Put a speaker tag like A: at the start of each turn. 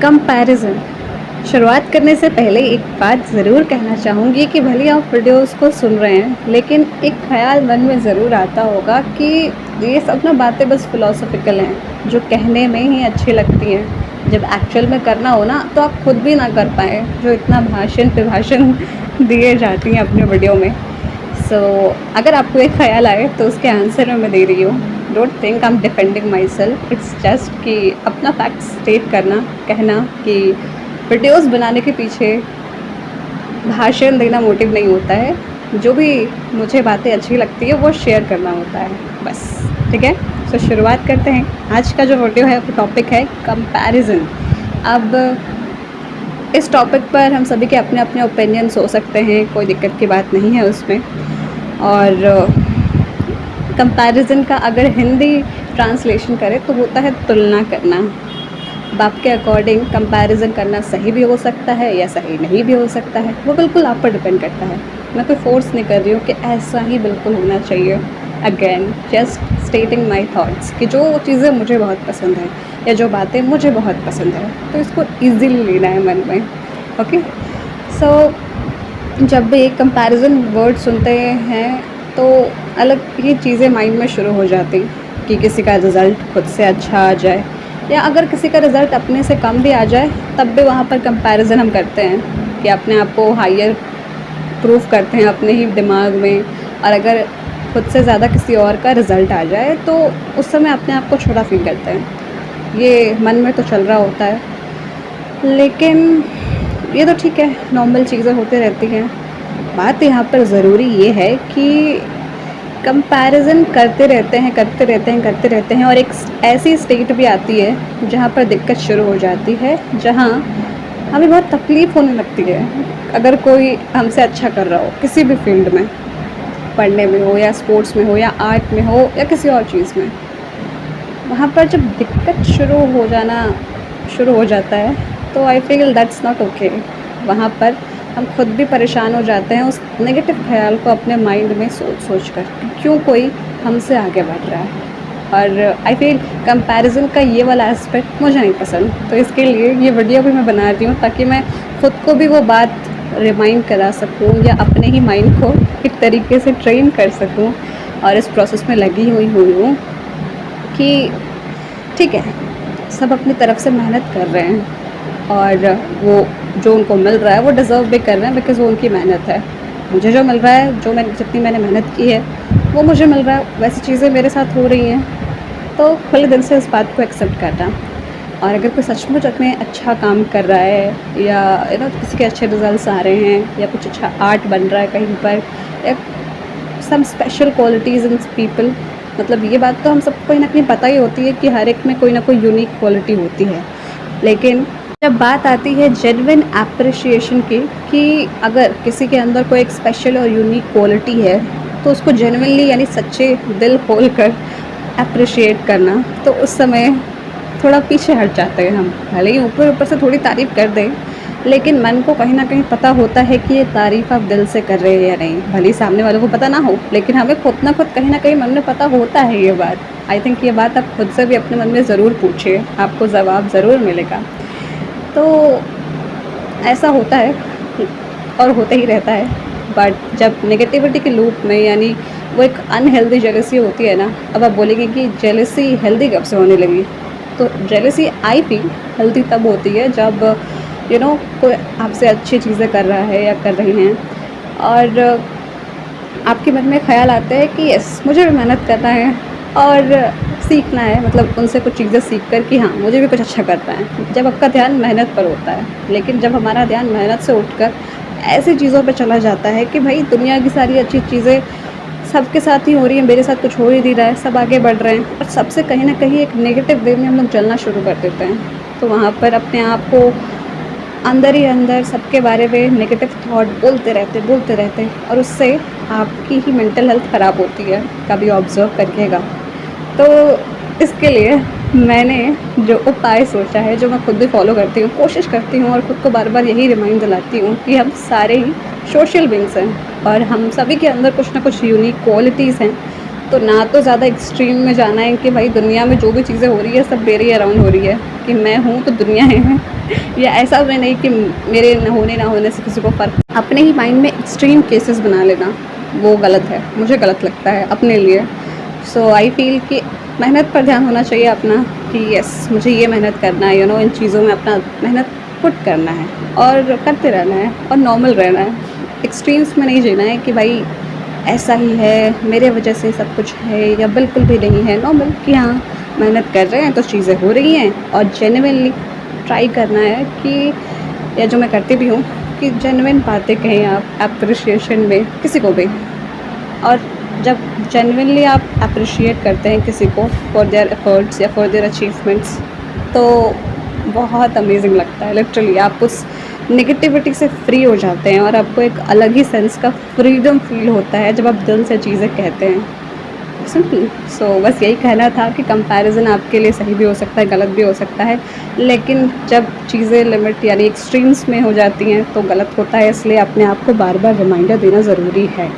A: Comparison. शुरुआत करने से पहले एक बात ज़रूर कहना चाहूँगी कि भले आप वीडियोस को सुन रहे हैं, लेकिन एक ख़्याल मन में ज़रूर आता होगा कि ये सब ना बातें बस फ़िलॉसफ़िकल हैं, जो कहने में ही अच्छी लगती हैं। जब एक्चुअल में करना हो ना, तो आप खुद भी ना कर पाएँ, जो इतना भाषण पे भाषण दिए जाती हैं अपने वीडियो में। सो अगर आपको एक ख़्याल आए तो उसके आंसर में मैं दे रही हूँ। Don't think I am defending my self, it's just कि अपना फैक्ट स्टेट करना, कहना कि वीडियोस बनाने के पीछे भाषण देना मोटिव नहीं होता है। जो भी मुझे बातें अच्छी लगती है वो शेयर करना होता है बस। ठीक है, तो शुरुआत करते हैं। आज का जो वीडियो है वो टॉपिक है कंपैरिजन। अब इस टॉपिक पर हम सभी के अपने अपने ओपिनियंस हो सकते हैं, कोई दिक्कत की बात नहीं है उसमें। और कंपैरिजन का अगर हिंदी ट्रांसलेशन करें तो होता है तुलना करना। अब आपके अकॉर्डिंग कंपैरिजन करना सही भी हो सकता है या सही नहीं भी हो सकता है, वो बिल्कुल आप पर डिपेंड करता है। मैं कोई फोर्स नहीं कर रही हूँ कि ऐसा ही बिल्कुल होना चाहिए। Again just stating my thoughts कि जो चीज़ें मुझे बहुत पसंद है या जो बातें मुझे बहुत पसंद है, तो इसको ईज़िली लेना है मन में। ओके, सो जब भी एक कंपैरिजन वर्ड सुनते हैं तो अलग ही चीज़ें माइंड में शुरू हो जाती कि किसी का रिज़ल्ट खुद से अच्छा आ जाए, या अगर किसी का रिज़ल्ट अपने से कम भी आ जाए तब भी वहाँ पर कंपैरिजन हम करते हैं कि अपने आप को हायर प्रूफ करते हैं अपने ही दिमाग में। और अगर खुद से ज़्यादा किसी और का रिज़ल्ट आ जाए तो उस समय अपने आप को छोटा फील करते हैं। ये मन में तो चल रहा होता है, लेकिन ये तो ठीक है, नॉर्मल चीज़ें होती रहती हैं। बात यहाँ पर ज़रूरी ये है कि कंपैरिजन करते रहते हैं, करते रहते हैं, करते रहते हैं, और एक ऐसी स्टेट भी आती है जहाँ पर दिक्कत शुरू हो जाती है, जहाँ हमें बहुत तकलीफ़ होने लगती है। अगर कोई हमसे अच्छा कर रहा हो किसी भी फील्ड में, पढ़ने में हो या स्पोर्ट्स में हो या आर्ट में हो या किसी और चीज़ में, वहाँ पर जब दिक्कत शुरू हो जाता है तो I feel that's not okay. वहाँ पर हम खुद भी परेशान हो जाते हैं उस नेगेटिव ख़्याल को अपने माइंड में सोच कर कि क्यों कोई हमसे आगे बढ़ रहा है। और आई फील कंपैरिजन का ये वाला एस्पेक्ट मुझे नहीं पसंद, तो इसके लिए ये वीडियो भी मैं बना रही हूँ ताकि मैं खुद को भी वो बात रिमाइंड करा सकूँ या अपने ही माइंड को एक तरीके से ट्रेन कर सकूँ। और इस प्रोसेस में लगी हुई हूँ कि ठीक है, सब अपनी तरफ से मेहनत कर रहे हैं और वो जो उनको मिल रहा है वो डिज़र्व भी कर रहे हैं, बिकॉज़ वो उनकी मेहनत है। मुझे जो मिल रहा है, जितनी मैंने मेहनत की है वो मुझे मिल रहा है, वैसी चीज़ें मेरे साथ हो रही हैं, तो खुले दिल से इस बात को एक्सेप्ट करना। और अगर कोई सचमुच अपने अच्छा काम कर रहा है या किसी के अच्छे रिजल्ट्स आ रहे हैं या कुछ अच्छा आर्ट बन रहा है कहीं पर, या some special qualities in people, मतलब ये बात तो हम सबको कहीं ना कहीं पता ही होती है कि हर एक में कोई ना कोई यूनिक क्वालिटी होती है। लेकिन जब बात आती है जेन्युइन एप्रिशिएशन की, कि अगर किसी के अंदर कोई एक स्पेशल और यूनिक क्वालिटी है तो उसको जेन्युइनली यानी सच्चे दिल खोल कर एप्रिशिएट करना, तो उस समय थोड़ा पीछे हट जाते हैं हम। भले ही ऊपर ऊपर से थोड़ी तारीफ़ कर दें, लेकिन मन को कहीं ना कहीं पता होता है कि ये तारीफ़ आप दिल से कर रहे हैं या नहीं। भले ही सामने वालों को पता ना हो, लेकिन हमें खुद ना खुद कहीं ना कहीं मन में पता होता है ये बात। आई थिंक ये बात आप खुद से भी अपने मन में ज़रूर पूछिए, आपको जवाब ज़रूर मिलेगा। तो ऐसा होता है और होता ही रहता है। बट जब नेगेटिविटी के लूप में, यानी वो एक अनहेल्दी जेलसी होती है ना, अब आप बोलेंगे कि जेलसी हेल्दी कब से होने लगी, तो जेलसी आई फील हेल्दी तब होती है जब कोई आपसे अच्छी चीज़ें कर रहा है या कर रही हैं और आपके मन में ख़्याल आता है कि यस, मुझे भी मेहनत करना है और सीखना है, मतलब उनसे कुछ चीज़ें सीख कर कि हाँ, मुझे भी कुछ अच्छा करना है। जब आपका ध्यान मेहनत पर होता है, लेकिन जब हमारा ध्यान मेहनत से उठकर ऐसी चीज़ों पे चला जाता है कि भाई दुनिया की सारी अच्छी चीज़ें सबके साथ ही हो रही हैं, मेरे साथ कुछ हो ही नहीं रहा है, सब आगे बढ़ रहे हैं, और सबसे कहीं ना कहीं एक नेगेटिव वे में हम लोग चलना शुरू कर देते हैं, तो वहाँ पर अपने आप को अंदर ही अंदर सबके बारे में नेगेटिव थॉट बोलते रहते, और उससे आपकी ही मेंटल हेल्थ ख़राब होती है। कभी ऑब्ज़र्व करिएगा। तो इसके लिए मैंने जो उपाय सोचा है, जो मैं खुद भी फॉलो करती हूँ, कोशिश करती हूँ और ख़ुद को बार बार यही रिमाइंड दिलाती हूँ कि हम सारे ही सोशल बीइंग्स हैं और हम सभी के अंदर कुछ ना कुछ यूनिक क्वालिटीज़ हैं। तो ना तो ज़्यादा एक्सट्रीम में जाना है कि भाई दुनिया में जो भी चीज़ें हो रही है सब मेरे अराउंड हो रही है, कि मैं हूँ तो दुनिया है, या ऐसा भी नहीं कि मेरे ना होने से किसी को फ़र्क, अपने ही माइंड में एक्सट्रीम केसेस बना लेना वो गलत है, मुझे गलत लगता है अपने लिए। सो आई फ़ील कि मेहनत पर ध्यान होना चाहिए अपना, कि यस मुझे ये मेहनत करना है, इन चीज़ों में अपना मेहनत पुट करना है और करते रहना है और नॉर्मल रहना है। एक्सट्रीम्स में नहीं जीना है कि भाई ऐसा ही है, मेरे वजह से सब कुछ है, या बिल्कुल भी नहीं है। नॉर्मल कि हाँ मेहनत कर रहे हैं तो चीज़ें हो रही हैं, और जेन्युइनली ट्राई करना है कि, या जो मैं करती भी हूँ, कि जेन्युइन बातें कहें आप एप्रिशिएशन में किसी को भी। और जब जेन्युइनली आप एप्रिशिएट करते हैं किसी को फॉर देयर एफर्ट्स या फॉर देयर अचीवमेंट्स, तो बहुत अमेजिंग लगता है। लिटरली आप उस नेगेटिविटी से फ्री हो जाते हैं और आपको एक अलग ही सेंस का फ्रीडम फील होता है जब आप दिल से चीज़ें कहते हैं। सिंपल। सो बस यही कहना था कि कंपैरिज़न आपके लिए सही भी हो सकता है, गलत भी हो सकता है, लेकिन जब चीज़ें लिमिट यानी एक्सट्रीम्स में हो जाती हैं तो गलत होता है, इसलिए अपने आप को बार बार रिमाइंडर देना ज़रूरी है।